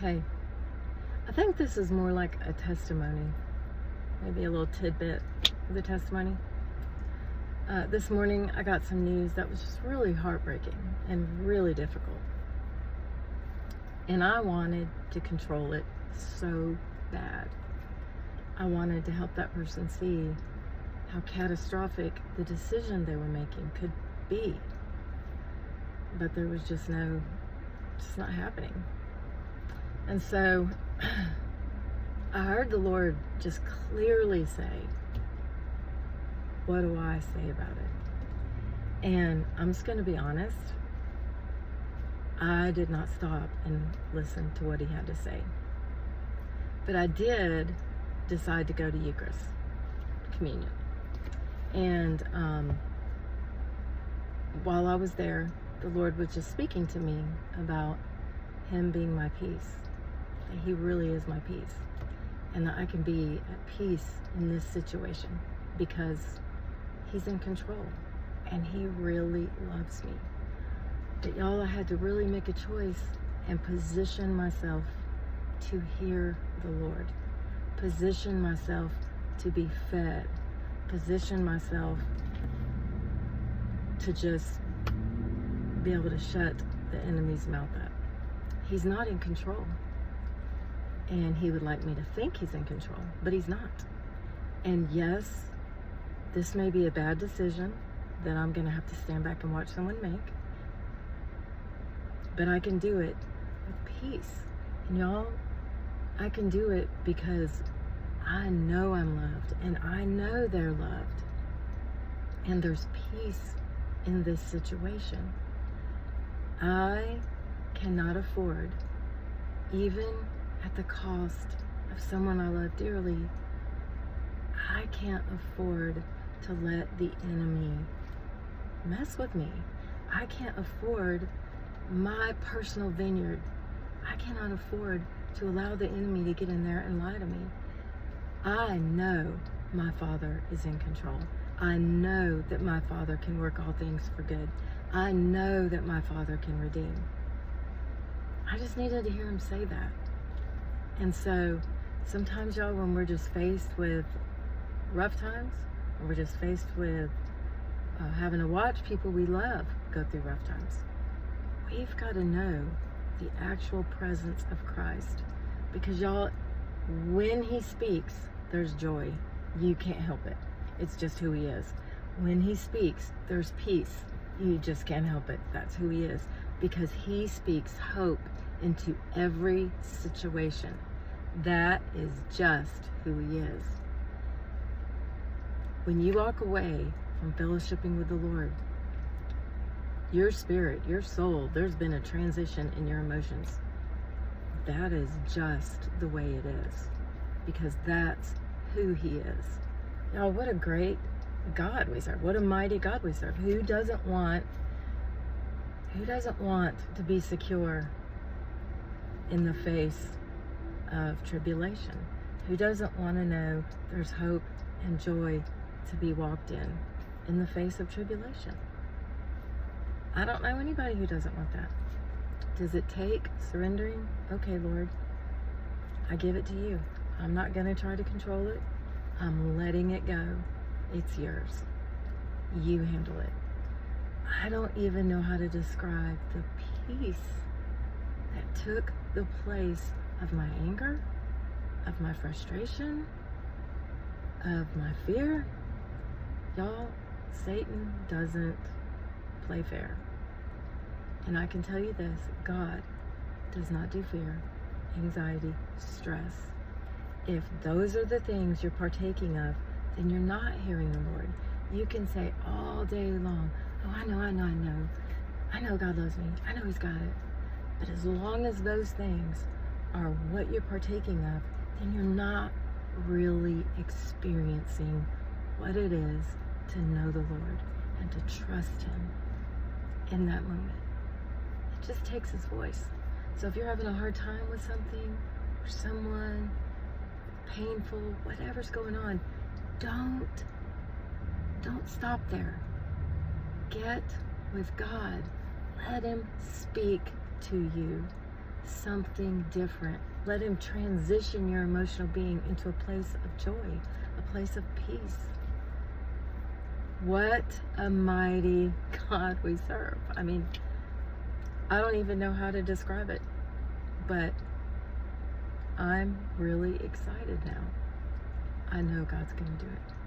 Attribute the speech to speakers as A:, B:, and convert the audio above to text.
A: Hey, I think this is more like a testimony, maybe a little tidbit of the testimony. This morning, I got some news that was just really heartbreaking and really difficult. And I wanted to control it so bad. I wanted to help that person see how catastrophic the decision they were making could be. But there was just not happening. And so I heard the Lord just clearly say, what do I say about it? And I'm just going to be honest. I did not stop and listen to what he had to say. But I did decide to go to Eucharist, communion. And while I was there, the Lord was just speaking to me about him being my peace. That he really is my peace. And that I can be at peace in this situation because he's in control and he really loves me. But y'all, I had to really make a choice and position myself to hear the Lord. Position myself to be fed. Position myself to just be able to shut the enemy's mouth up. He's not in control. And he would like me to think he's in control, but he's not. And yes, this may be a bad decision that I'm going to have to stand back and watch someone make. But I can do it with peace. And y'all, I can do it because I know I'm loved and I know they're loved. And there's peace in this situation. I cannot afford, even at the cost of someone I love dearly, I can't afford to let the enemy mess with me. I can't afford my personal vineyard. I cannot afford to allow the enemy to get in there and lie to me. I know my Father is in control. I know that my Father can work all things for good. I know that my Father can redeem. I just needed to hear him say that. And so sometimes, y'all, when we're just faced with rough times, or we're just faced with having to watch people we love go through rough times, we've got to know the actual presence of Christ. Because, y'all, when he speaks, there's joy. You can't help it. It's just who he is. When he speaks, there's peace. You just can't help it. That's who he is. Because he speaks hope into every situation. That is just who he is. When you walk away from fellowshipping with the Lord, your spirit, your soul, there's been a transition in your emotions. That is just the way it is. Because that's who he is. Y'all, what a great God we serve. What a mighty God we serve. Who doesn't want to be secure in the face of tribulation? Who doesn't want to know there's hope and joy to be walked in the face of tribulation? I don't know anybody who doesn't want that. Does it take surrendering? Okay, Lord, I give it to you. I'm not going to try to control it. I'm letting it go. It's yours. You handle it. I don't even know how to describe the peace that took the place of my anger, of my frustration, of my fear. Y'all, Satan doesn't play fair. And I can tell you this, God does not do fear, anxiety, stress. If those are the things you're partaking of, then you're not hearing the Lord. You can say all day long, oh, I know God loves me. I know he's got it. But as long as those things are what you're partaking of, then you're not really experiencing what it is to know the Lord and to trust him in that moment. It just takes his voice. So if you're having a hard time with something or someone, painful, whatever's going on, don't stop there. Get with God. Let him speak to you. something different. Let him transition your emotional being into a place of joy, a place of peace. What a mighty God we serve. I mean, I don't even know how to describe it, but I'm really excited now. I know God's going to do it.